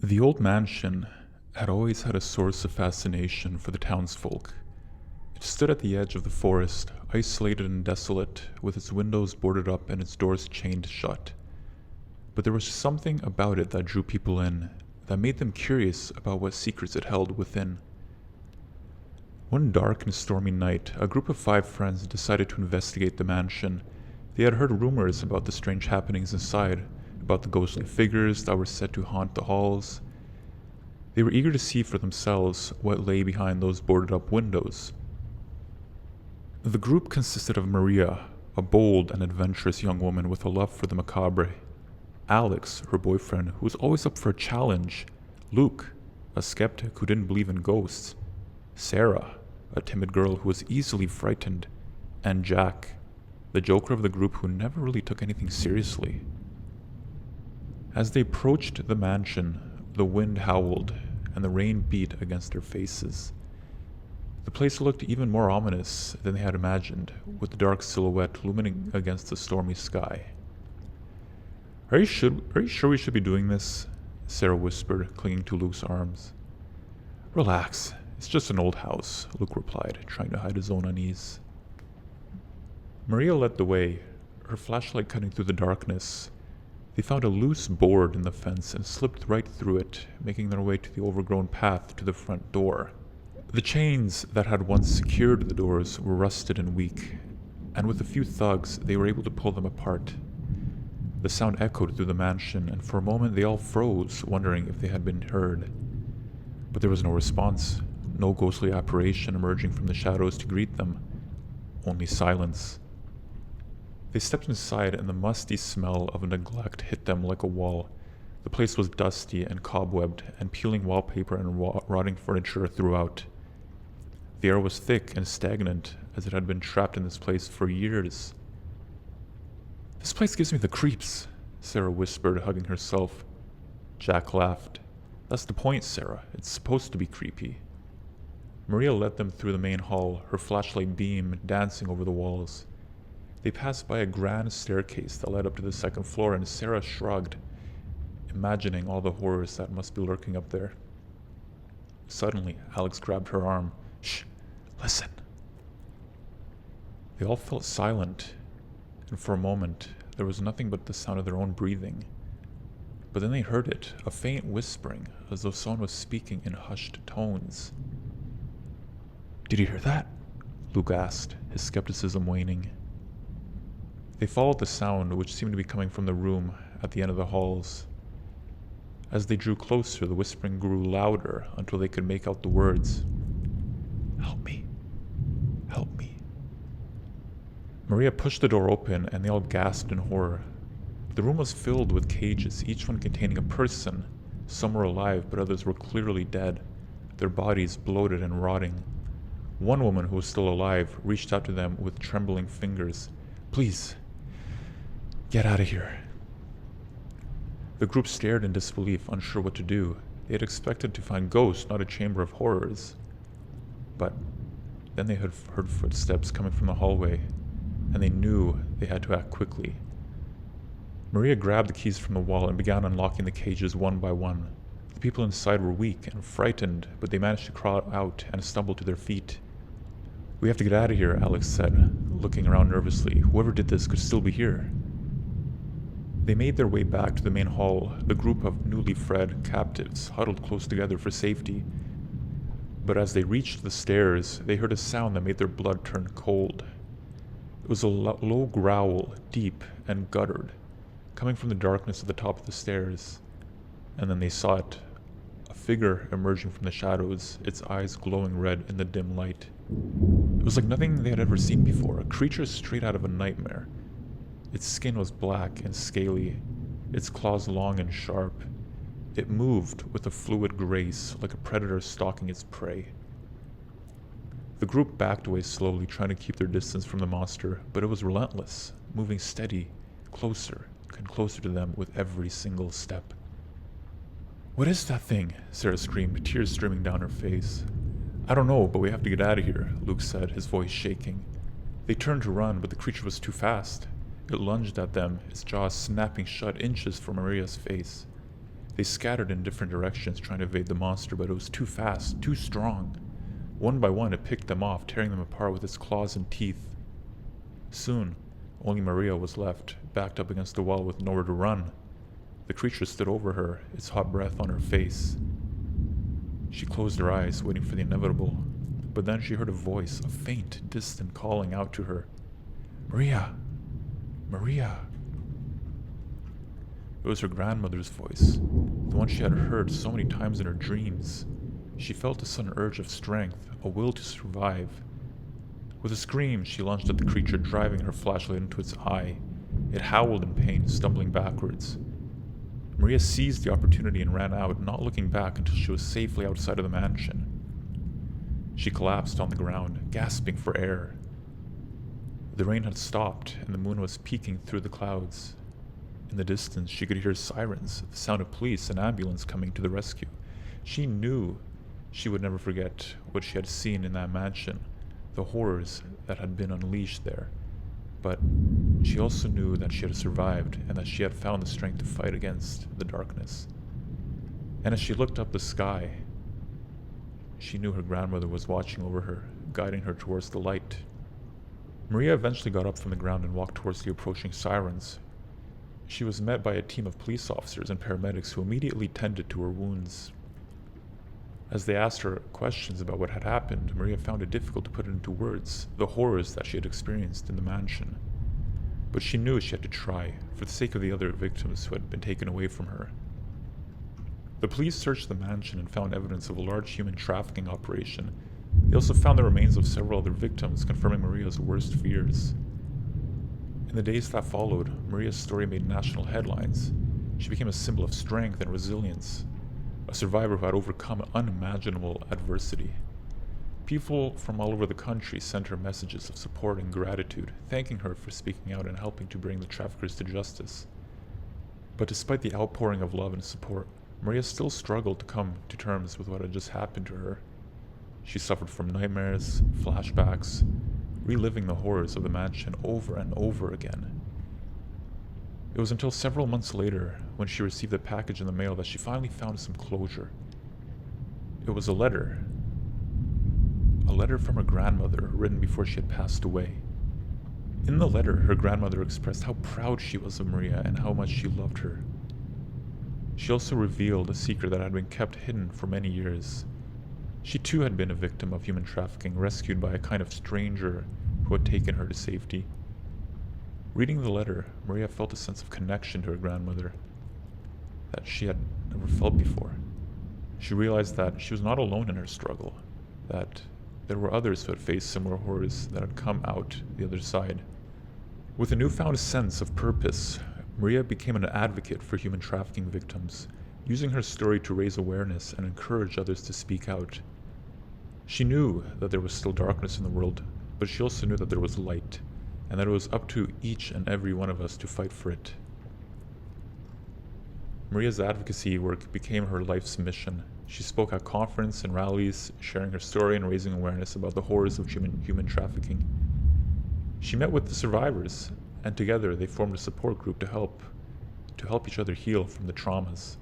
The old mansion had always had a source of fascination for the townsfolk. It stood at the edge of the forest, isolated and desolate, with its windows boarded up and its doors chained shut. But there was something about it that drew people in, that made them curious about what secrets it held within. One dark and stormy night, a group of 5 friends decided to investigate the mansion. They had heard rumors about the strange happenings inside, about the ghostly figures that were said to haunt the halls. They were eager to see for themselves what lay behind those boarded up windows. The group consisted of Maria, a bold and adventurous young woman with a love for the macabre; Alex, her boyfriend, who was always up for a challenge; Luke, a skeptic who didn't believe in ghosts; Sarah, a timid girl who was easily frightened; and Jack, the joker of the group who never really took anything seriously. As they approached the mansion, the wind howled and the rain beat against their faces. The place looked even more ominous than they had imagined, with the dark silhouette looming against the stormy sky. Are you sure we should be doing this?" Sarah whispered, clinging to Luke's arms. "Relax, it's just an old house," Luke replied, trying to hide his own unease. Maria led the way, her flashlight cutting through the darkness. They found a loose board in the fence and slipped right through it, making their way to the overgrown path to the front door. The chains that had once secured the doors were rusted and weak, and with a few thugs they were able to pull them apart. The sound echoed through the mansion, and for a moment they all froze, wondering if they had been heard. But there was no response, no ghostly apparition emerging from the shadows to greet them, only silence. They stepped inside, and the musty smell of neglect hit them like a wall. The place was dusty and cobwebbed, and peeling wallpaper and rotting furniture throughout. The air was thick and stagnant, as it had been trapped in this place for years. "This place gives me the creeps," Sarah whispered, hugging herself. Jack laughed. "That's the point, Sarah. It's supposed to be creepy." Maria led them through the main hall, her flashlight beam dancing over the walls. They passed by a grand staircase that led up to the second floor, and Sarah shrugged, imagining all the horrors that must be lurking up there. Suddenly, Alex grabbed her arm. "Shh, listen." They all felt silent, and for a moment there was nothing but the sound of their own breathing. But then they heard it, a faint whispering, as though someone was speaking in hushed tones. "Did you hear that?" Luke asked, his skepticism waning. They followed the sound, which seemed to be coming from the room at the end of the halls. As they drew closer, the whispering grew louder until they could make out the words, "Help me, help me." Maria pushed the door open, and they all gasped in horror. The room was filled with cages, each one containing a person. Some were alive, but others were clearly dead, their bodies bloated and rotting. One woman who was still alive reached out to them with trembling fingers. "Please, get out of here." The group stared in disbelief, unsure what to do. They had expected to find ghosts, not a chamber of horrors. But then they had heard footsteps coming from the hallway, and they knew they had to act quickly. Maria grabbed the keys from the wall and began unlocking the cages one by one. The people inside were weak and frightened, but they managed to crawl out and stumble to their feet. "We have to get out of here," Alex said, looking around nervously. "Whoever did this could still be here." They made their way back to the main hall, the group of newly freed captives huddled close together for safety. But as they reached the stairs, they heard a sound that made their blood turn cold. It was a low growl, deep and guttered, coming from the darkness at the top of the stairs. And then they saw it, a figure emerging from the shadows, its eyes glowing red in the dim light. It was like nothing they had ever seen before, a creature straight out of a nightmare. Its skin was black and scaly, its claws long and sharp. It moved with a fluid grace, like a predator stalking its prey. The group backed away slowly, trying to keep their distance from the monster, but it was relentless, moving steady, closer and closer to them with every single step. "What is that thing?" Sarah screamed, tears streaming down her face. "I don't know, but we have to get out of here," Luke said, his voice shaking. They turned to run, but the creature was too fast. It lunged at them, its jaws snapping shut inches from Maria's face. They scattered in different directions trying to evade the monster, but it was too fast, too strong. One by one, it picked them off, tearing them apart with its claws and teeth. Soon, only Maria was left, backed up against the wall with nowhere to run. The creature stood over her, its hot breath on her face. She closed her eyes, waiting for the inevitable, but then she heard a voice, a faint, distant calling out to her. "Maria! Maria!" It was her grandmother's voice, the one she had heard so many times in her dreams. She felt a sudden urge of strength, a will to survive. With a scream, she lunged at the creature, driving her flashlight into its eye. It howled in pain, stumbling backwards. Maria seized the opportunity and ran out, not looking back until she was safely outside of the mansion. She collapsed on the ground, gasping for air. The rain had stopped, and the moon was peeking through the clouds. In the distance, she could hear sirens, the sound of police and ambulance coming to the rescue. She knew she would never forget what she had seen in that mansion, the horrors that had been unleashed there. But she also knew that she had survived and that she had found the strength to fight against the darkness. And as she looked up the sky, she knew her grandmother was watching over her, guiding her towards the light. Maria eventually got up from the ground and walked towards the approaching sirens. She was met by a team of police officers and paramedics who immediately tended to her wounds. As they asked her questions about what had happened, Maria found it difficult to put into words the horrors that she had experienced in the mansion. But she knew she had to try, for the sake of the other victims who had been taken away from her. The police searched the mansion and found evidence of a large human trafficking operation. They also found the remains of several other victims, confirming Maria's worst fears. In the days that followed, Maria's story made national headlines. She became a symbol of strength and resilience, a survivor who had overcome unimaginable adversity. People from all over the country sent her messages of support and gratitude, thanking her for speaking out and helping to bring the traffickers to justice. But despite the outpouring of love and support, Maria still struggled to come to terms with what had just happened to her. She suffered from nightmares, flashbacks, reliving the horrors of the mansion over and over again. It was until several months later, when she received a package in the mail, that she finally found some closure. It was a letter from her grandmother, written before she had passed away. In the letter, her grandmother expressed how proud she was of Maria and how much she loved her. She also revealed a secret that had been kept hidden for many years. She too had been a victim of human trafficking, rescued by a kind of stranger who had taken her to safety. Reading the letter, Maria felt a sense of connection to her grandmother that she had never felt before. She realized that she was not alone in her struggle, that there were others who had faced similar horrors that had come out the other side. With a newfound sense of purpose, Maria became an advocate for human trafficking victims, using her story to raise awareness and encourage others to speak out. She knew that there was still darkness in the world, but she also knew that there was light, and that it was up to each and every one of us to fight for it. Maria's advocacy work became her life's mission. She spoke at conferences and rallies, sharing her story and raising awareness about the horrors of human trafficking. She met with the survivors, and together they formed a support group to help each other heal from the traumas.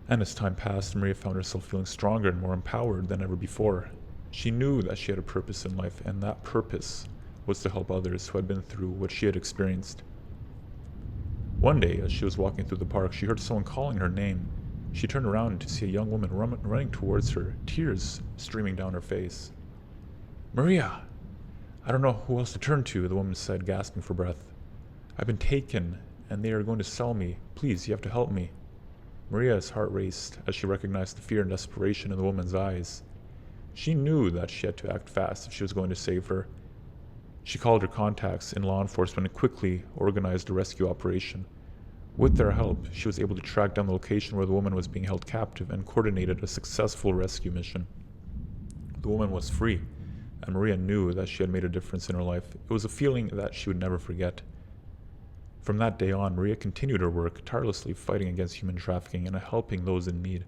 And as time passed, Maria found herself feeling stronger and more empowered than ever before. She knew that she had a purpose in life, and that purpose was to help others who had been through what she had experienced. One day, as she was walking through the park, she heard someone calling her name. She turned around to see a young woman running towards her, tears streaming down her face. "Maria! I don't know who else to turn to," the woman said, gasping for breath. "I've been taken, and they are going to sell me. Please, you have to help me." Maria's heart raced as she recognized the fear and desperation in the woman's eyes. She knew that she had to act fast if she was going to save her. She called her contacts in law enforcement and quickly organized a rescue operation. With their help, she was able to track down the location where the woman was being held captive and coordinated a successful rescue mission. The woman was free, and Maria knew that she had made a difference in her life. It was a feeling that she would never forget. From that day on, Maria continued her work, tirelessly fighting against human trafficking and helping those in need.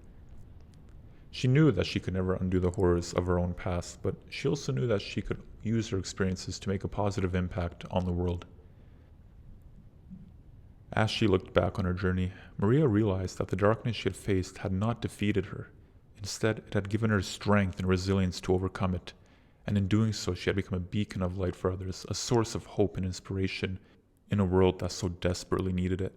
She knew that she could never undo the horrors of her own past, but she also knew that she could use her experiences to make a positive impact on the world. As she looked back on her journey, Maria realized that the darkness she had faced had not defeated her. Instead, it had given her strength and resilience to overcome it, and in doing so, she had become a beacon of light for others, a source of hope and inspiration in a world that so desperately needed it.